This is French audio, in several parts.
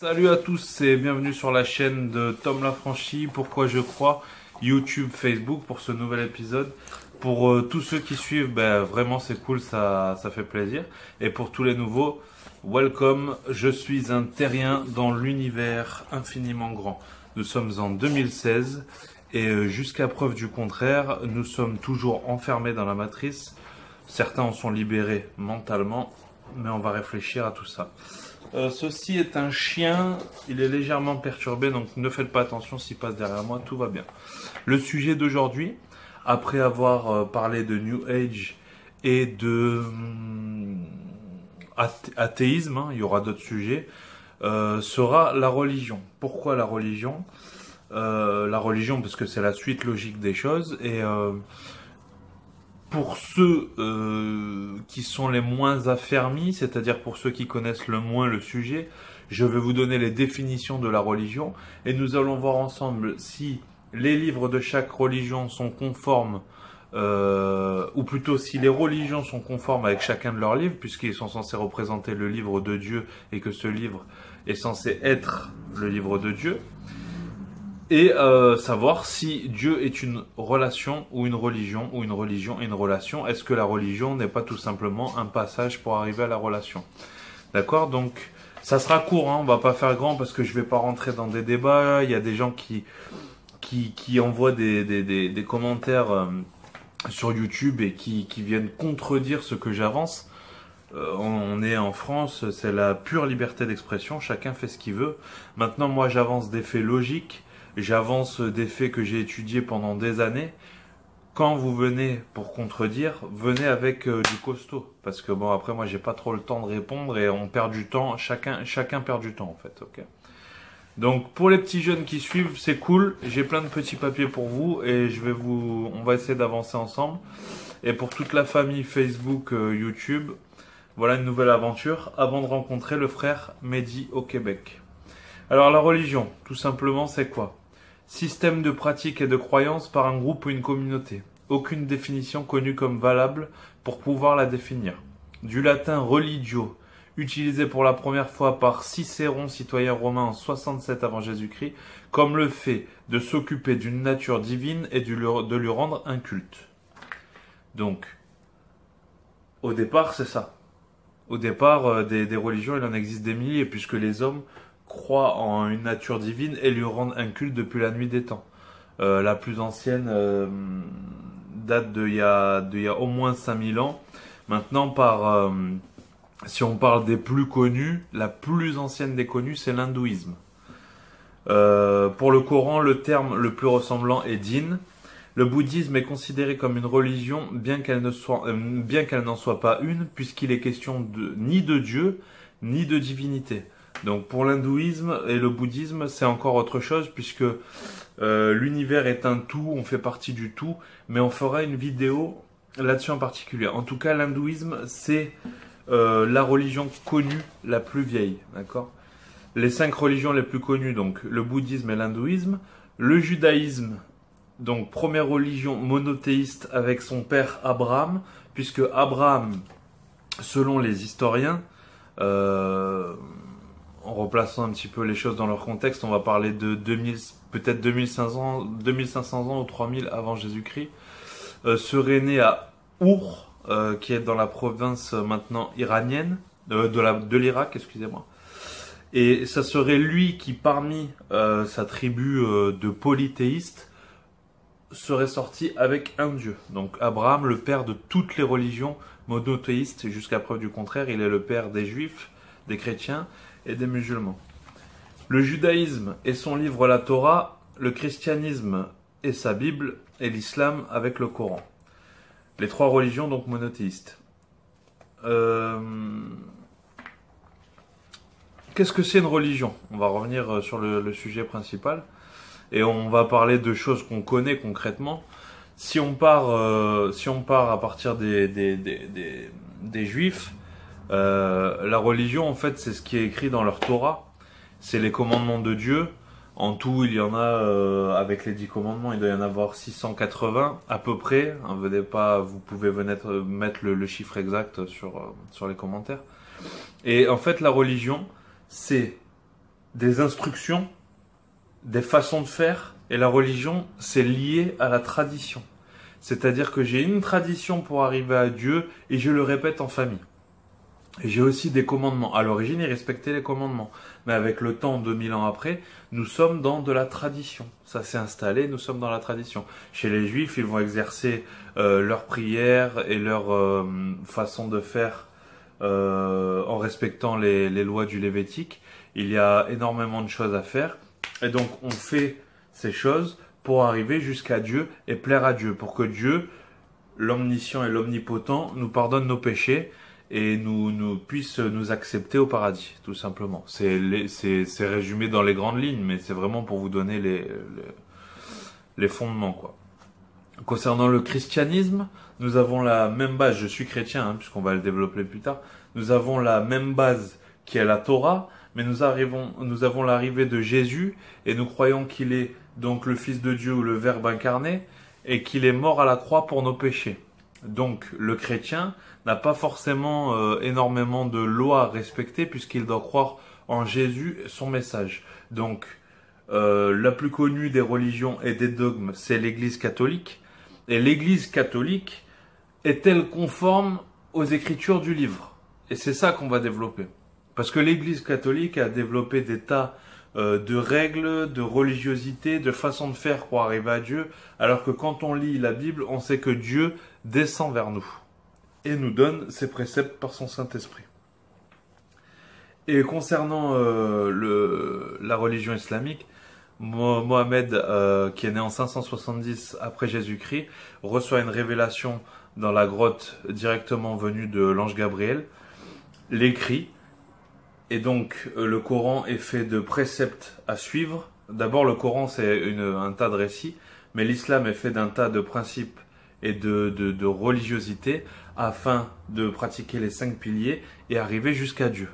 Salut à tous et bienvenue sur la chaîne de Tom Lafranchi, Pourquoi je crois, YouTube, Facebook pour ce nouvel épisode. Pour tous ceux qui suivent, vraiment c'est cool, ça fait plaisir. Et pour tous les nouveaux, welcome, je suis un terrien dans l'univers infiniment grand. Nous sommes en 2016 et jusqu'à preuve du contraire, nous sommes toujours enfermés dans la matrice. Certains en sont libérés mentalement, mais on va réfléchir à tout ça. Ceci est un chien, il est légèrement perturbé, donc ne faites pas attention s'il passe derrière moi, tout va bien. Le sujet d'aujourd'hui, après avoir parlé de New Age et de athéisme, il y aura d'autres sujets, sera la religion. Pourquoi la religion? La religion parce que c'est la suite logique des choses et pour ceux qui sont les moins affermis, c'est-à-dire pour ceux qui connaissent le moins le sujet, je vais vous donner les définitions de la religion et nous allons voir ensemble si les livres de chaque religion sont conformes, ou plutôt si les religions sont conformes avec chacun de leurs livres, puisqu'ils sont censés représenter le livre de Dieu et que ce livre est censé être le livre de Dieu. Et savoir si Dieu est une relation ou une religion est une relation. Est-ce que la religion n'est pas tout simplement un passage pour arriver à la relation? D'accord? Donc ça sera court, hein, on va pas faire grand parce que je vais pas rentrer dans des débats. Il y a des gens qui envoient des commentaires sur YouTube et qui viennent contredire ce que j'avance. On est en France, c'est la pure liberté d'expression, chacun fait ce qu'il veut. Maintenant moi j'avance des faits logiques. J'avance des faits que j'ai étudiés pendant des années. Quand vous venez pour contredire, venez avec du costaud. Parce que bon, après moi j'ai pas trop le temps de répondre et on perd du temps, chacun perd du temps en fait, ok. Donc pour les petits jeunes qui suivent, c'est cool, j'ai plein de petits papiers pour vous et on va essayer d'avancer ensemble. Et pour toute la famille Facebook, YouTube, voilà une nouvelle aventure avant de rencontrer le frère Mehdi au Québec. Alors la religion, tout simplement, c'est quoi? Système de pratique et de croyance par un groupe ou une communauté. Aucune définition connue comme valable pour pouvoir la définir. Du latin religio, utilisé pour la première fois par Cicéron, citoyen romain en 67 avant Jésus-Christ, comme le fait de s'occuper d'une nature divine et de lui rendre un culte. Donc, au départ, c'est ça. Au départ, des religions, il en existe des milliers, puisque les hommes croient en une nature divine et lui rendent un culte depuis la nuit des temps. La plus ancienne date d'il y a au moins 5000 ans. Maintenant, si on parle des plus connus, la plus ancienne des connues, c'est l'hindouisme. Pour le Coran, le terme le plus ressemblant est dîn. Le bouddhisme est considéré comme une religion, bien qu'elle n'en soit pas une, puisqu'il est question ni de Dieu, ni de divinité. Donc pour l'hindouisme et le bouddhisme, c'est encore autre chose puisque l'univers est un tout, on fait partie du tout, mais on fera une vidéo là-dessus en particulier. En tout cas, l'hindouisme, c'est la religion connue la plus vieille, d'accord? Les 5 religions les plus connues, donc le bouddhisme et l'hindouisme, le judaïsme, donc première religion monothéiste avec son père Abraham, puisque Abraham, selon les historiens, en replaçant un petit peu les choses dans leur contexte, on va parler de 2000, peut-être 2500 ans ou 3000 avant Jésus-Christ, serait né à Our, qui est dans la province maintenant iranienne, de l'Irak, excusez-moi. Et ça serait lui qui, parmi sa tribu de polythéistes, serait sorti avec un dieu. Donc Abraham, le père de toutes les religions monothéistes, jusqu'à preuve du contraire, il est le père des juifs, des chrétiens et des musulmans. Le judaïsme et son livre la Torah, le christianisme et sa Bible, et l'islam avec le Coran. Les 3 religions donc monothéistes. Qu'est-ce que c'est une religion? On va revenir sur le sujet principal et on va parler de choses qu'on connaît concrètement. Si on part à partir des juifs, la religion, en fait, c'est ce qui est écrit dans leur Torah. C'est les commandements de Dieu. En tout, il y en a, avec les 10 commandements, il doit y en avoir 680 à peu près. Vous pouvez mettre le chiffre exact sur les commentaires. Et en fait, la religion, c'est des instructions, des façons de faire, et la religion, c'est lié à la tradition. C'est-à-dire que j'ai une tradition pour arriver à Dieu, et je le répète en famille. Et j'ai aussi des commandements. À l'origine, ils respectaient les commandements. Mais avec le temps, 2000 ans après, nous sommes dans de la tradition. Ça s'est installé, nous sommes dans la tradition. Chez les Juifs, ils vont exercer leurs prières et leur façon de faire en respectant les lois du Lévitique. Il y a énormément de choses à faire. Et donc, on fait ces choses pour arriver jusqu'à Dieu et plaire à Dieu. Pour que Dieu, l'omniscient et l'omnipotent, nous pardonne nos péchés et nous puisse nous accepter au paradis, tout simplement. C'est résumé dans les grandes lignes, mais c'est vraiment pour vous donner les fondements, quoi. Concernant le christianisme, nous avons la même base. Je suis chrétien, hein, puisqu'on va le développer plus tard. Nous avons la même base qui est la Torah, mais nous avons l'arrivée de Jésus, et nous croyons qu'il est donc le Fils de Dieu ou le Verbe incarné, et qu'il est mort à la croix pour nos péchés. Donc le chrétien n'a pas forcément énormément de lois à respecter, puisqu'il doit croire en Jésus, son message. Donc la plus connue des religions et des dogmes, c'est l'Église catholique. Et l'Église catholique est-elle conforme aux écritures du livre? Et c'est ça qu'on va développer. Parce que l'Église catholique a développé des tas de règles, de religiosité, de façons de faire pour arriver à Dieu, alors que quand on lit la Bible, on sait que Dieu descend vers nous et nous donne ses préceptes par son Saint-Esprit. Et concernant la religion islamique, Mohammed, qui est né en 570 après Jésus-Christ, reçoit une révélation dans la grotte directement venue de l'ange Gabriel, l'écrit, et donc le Coran est fait de préceptes à suivre. D'abord, le Coran, c'est un tas de récits, mais l'islam est fait d'un tas de principes et de religiosité afin de pratiquer les 5 piliers et arriver jusqu'à Dieu.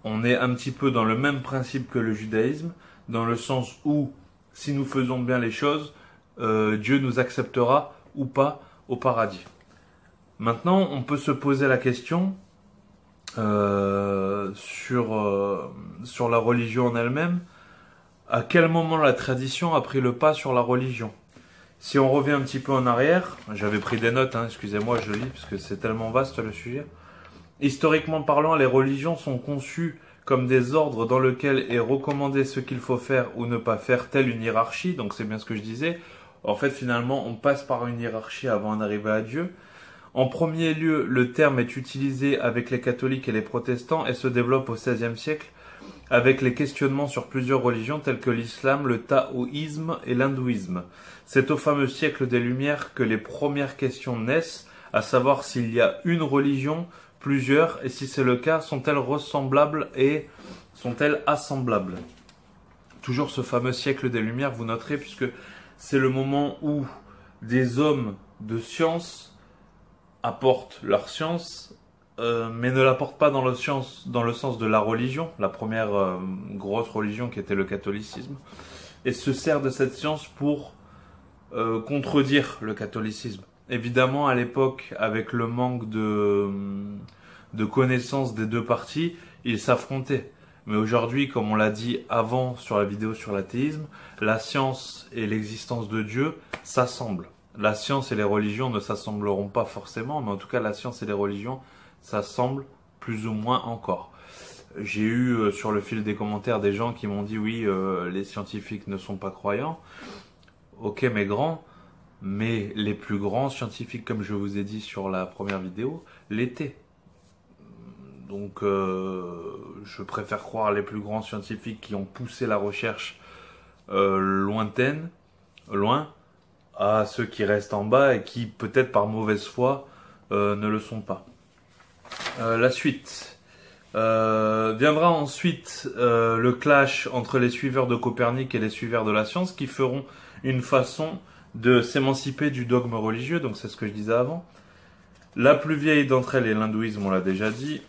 On est un petit peu dans le même principe que le judaïsme, dans le sens où, si nous faisons bien les choses, Dieu nous acceptera ou pas au paradis. Maintenant, on peut se poser la question sur la religion en elle-même. À quel moment la tradition a pris le pas sur la religion? Si on revient un petit peu en arrière, j'avais pris des notes, hein, excusez-moi, je lis, parce que c'est tellement vaste le sujet. Historiquement parlant, les religions sont conçues comme des ordres dans lesquels est recommandé ce qu'il faut faire ou ne pas faire, telle une hiérarchie, donc c'est bien ce que je disais. En fait, finalement, on passe par une hiérarchie avant d'arriver à Dieu. En premier lieu, le terme est utilisé avec les catholiques et les protestants et se développe au XVIe siècle avec les questionnements sur plusieurs religions telles que l'islam, le taoïsme et l'hindouisme. C'est au fameux siècle des Lumières que les premières questions naissent, à savoir s'il y a une religion, plusieurs, et si c'est le cas, sont-elles ressemblables et sont-elles assemblables? Toujours ce fameux siècle des Lumières, vous noterez, puisque c'est le moment où des hommes de science apportent leur science, mais ne l'apportent pas dans le sens de la religion, la première grosse religion qui était le catholicisme, et se sert de cette science pour contredire le catholicisme. Évidemment, à l'époque, avec le manque de connaissances des deux parties, ils s'affrontaient. Mais aujourd'hui, comme on l'a dit avant sur la vidéo sur l'athéisme, la science et l'existence de Dieu s'assemblent. La science et les religions ne s'assembleront pas forcément, mais en tout cas, la science et les religions s'assemblent plus ou moins encore. J'ai eu sur le fil des commentaires des gens qui m'ont dit oui, les scientifiques ne sont pas croyants. Ok, mes grands, mais les plus grands scientifiques, comme je vous ai dit sur la première vidéo, l'étaient. Donc, je préfère croire les plus grands scientifiques qui ont poussé la recherche loin, à ceux qui restent en bas et qui, peut-être par mauvaise foi, ne le sont pas. La suite. Viendra ensuite le clash entre les suiveurs de Copernic et les suiveurs de la science qui feront une façon de s'émanciper du dogme religieux, donc c'est ce que je disais avant. La plus vieille d'entre elles est l'hindouisme, on l'a déjà dit.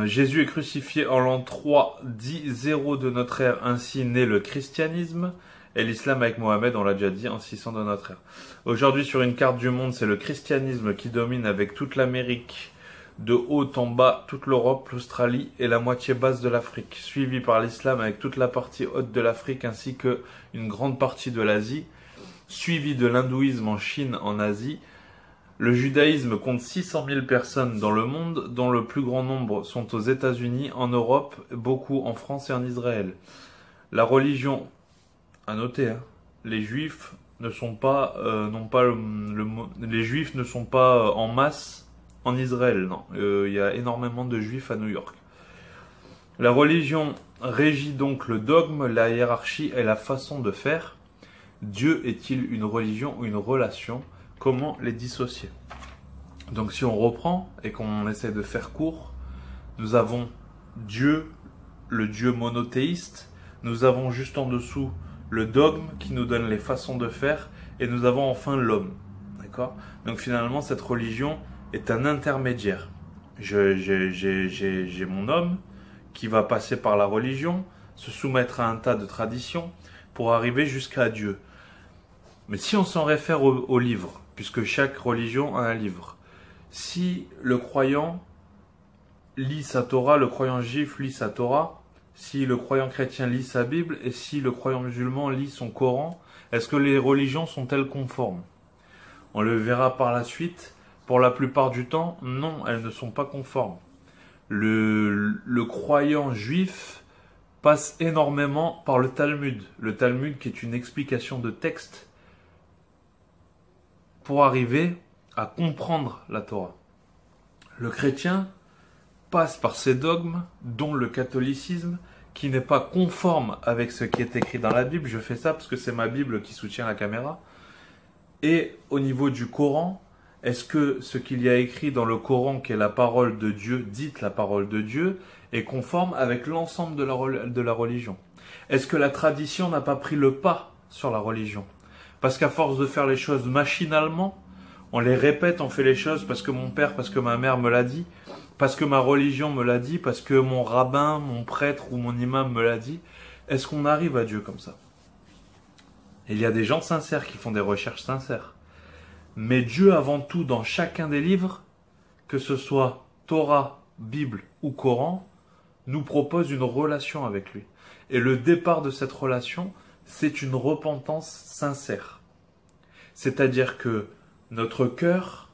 Jésus est crucifié en l'an 3, 10-0 de notre ère, ainsi naît le christianisme, et l'islam avec Mohammed, on l'a déjà dit, en 600 de notre ère. Aujourd'hui, sur une carte du monde, c'est le christianisme qui domine avec toute l'Amérique de haut en bas toute l'Europe, l'Australie et la moitié basse de l'Afrique, suivi par l'islam avec toute la partie haute de l'Afrique ainsi que une grande partie de l'Asie, suivi de l'hindouisme en Chine, en Asie. Le judaïsme compte 600 000 personnes dans le monde, dont le plus grand nombre sont aux États-Unis, en Europe, beaucoup en France et en Israël. La religion, à noter, hein, les Juifs ne sont pas, les Juifs ne sont pas en masse en Israël, non. Il y a énormément de Juifs à New York. La religion régit donc le dogme, la hiérarchie et la façon de faire. Dieu est-il une religion ou une relation? Comment les dissocier? Donc si on reprend et qu'on essaie de faire court, nous avons Dieu, le Dieu monothéiste, nous avons juste en dessous le dogme qui nous donne les façons de faire, et nous avons enfin l'homme. D'accord? Donc finalement cette religion est un intermédiaire. J'ai mon homme qui va passer par la religion, se soumettre à un tas de traditions pour arriver jusqu'à Dieu. Mais si on s'en réfère au livre, puisque chaque religion a un livre, si le croyant lit sa Torah, le croyant juif lit sa Torah, si le croyant chrétien lit sa Bible, et si le croyant musulman lit son Coran, est-ce que les religions sont-elles conformes? On le verra par la suite. Pour la plupart du temps, non, elles ne sont pas conformes. Le croyant juif passe énormément par le Talmud. Le Talmud qui est une explication de texte pour arriver à comprendre la Torah. Le chrétien passe par ces dogmes, dont le catholicisme, qui n'est pas conforme avec ce qui est écrit dans la Bible. Je fais ça parce que c'est ma Bible qui soutient la caméra. Et au niveau du Coran, est-ce que ce qu'il y a écrit dans le Coran, qui est la parole de Dieu, dite la parole de Dieu, est conforme avec l'ensemble de la religion? Est-ce que la tradition n'a pas pris le pas sur la religion? Parce qu'à force de faire les choses machinalement, on les répète, on fait les choses parce que mon père, parce que ma mère me l'a dit, parce que ma religion me l'a dit, parce que mon rabbin, mon prêtre ou mon imam me l'a dit. Est-ce qu'on arrive à Dieu comme ça? Il y a des gens sincères qui font des recherches sincères. Mais Dieu, avant tout, dans chacun des livres, que ce soit Torah, Bible ou Coran, nous propose une relation avec lui. Et le départ de cette relation, c'est une repentance sincère. C'est-à-dire que notre cœur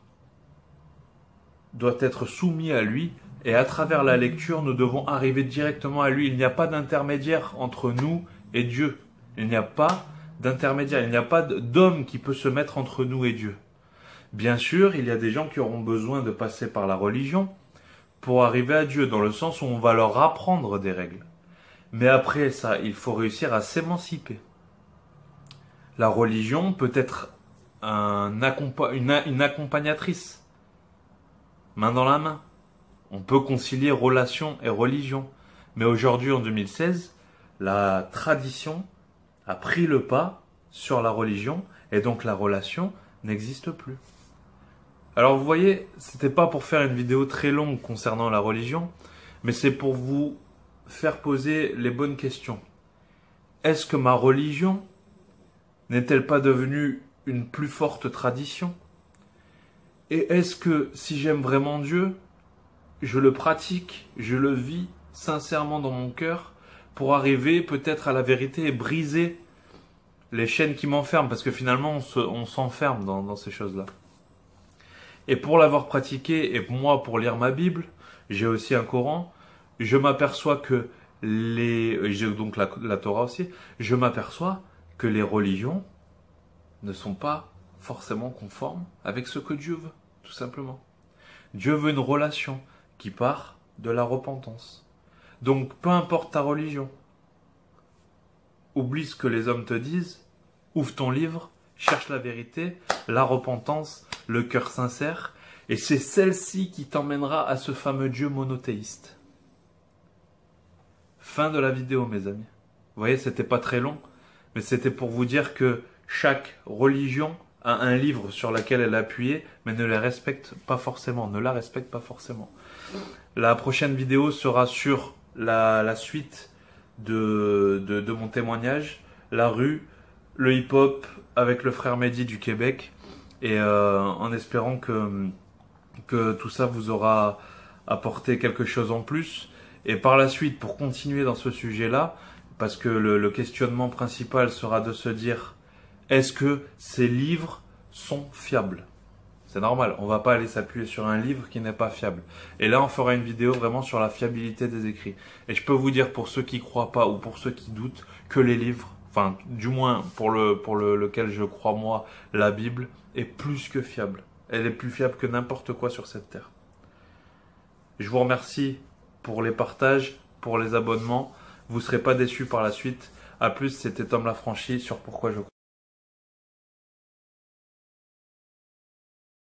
doit être soumis à lui, et à travers la lecture, nous devons arriver directement à lui. Il n'y a pas d'intermédiaire entre nous et Dieu. Il n'y a pas d'intermédiaire, il n'y a pas d'homme qui peut se mettre entre nous et Dieu. Bien sûr, il y a des gens qui auront besoin de passer par la religion pour arriver à Dieu, dans le sens où on va leur apprendre des règles. Mais après ça, il faut réussir à s'émanciper. La religion peut être une accompagnatrice, main dans la main. On peut concilier relation et religion. Mais aujourd'hui, en 2016, la tradition a pris le pas sur la religion, et donc la relation n'existe plus. Alors vous voyez, c'était pas pour faire une vidéo très longue concernant la religion, mais c'est pour vous faire poser les bonnes questions. Est-ce que ma religion n'est-elle pas devenue une plus forte tradition? Et est-ce que si j'aime vraiment Dieu, je le pratique, je le vis sincèrement dans mon cœur pour arriver peut-être à la vérité et briser les chaînes qui m'enferment, parce que finalement on s'enferme dans ces choses-là. Et pour l'avoir pratiqué, et moi pour lire ma Bible, j'ai aussi un Coran, je m'aperçois que j'ai donc la Torah aussi, je m'aperçois que les religions ne sont pas forcément conformes avec ce que Dieu veut, tout simplement. Dieu veut une relation qui part de la repentance. Donc peu importe ta religion, oublie ce que les hommes te disent, ouvre ton livre, cherche la vérité, la repentance, le cœur sincère, et c'est celle-ci qui t'emmènera à ce fameux Dieu monothéiste. Fin de la vidéo, mes amis. Vous voyez, c'était pas très long, mais c'était pour vous dire que chaque religion a un livre sur lequel elle est appuyée, mais ne la respecte pas forcément. La prochaine vidéo sera sur la suite de mon témoignage, la rue, le hip-hop avec le frère Mehdi du Québec, et en espérant que que tout ça vous aura apporté quelque chose en plus. Et par la suite, pour continuer dans ce sujet-là, parce que le questionnement principal sera de se dire, est-ce que ces livres sont fiables? C'est normal, on va pas aller s'appuyer sur un livre qui n'est pas fiable. Et là, on fera une vidéo vraiment sur la fiabilité des écrits. Et je peux vous dire, pour ceux qui croient pas ou pour ceux qui doutent, que les livres, enfin, du moins lequel je crois moi, la Bible, est plus que fiable. Elle est plus fiable que n'importe quoi sur cette terre. Je vous remercie pour les partages, pour les abonnements. Vous ne serez pas déçus par la suite. A plus, c'était Tom Lafranchi sur Pourquoi je crois.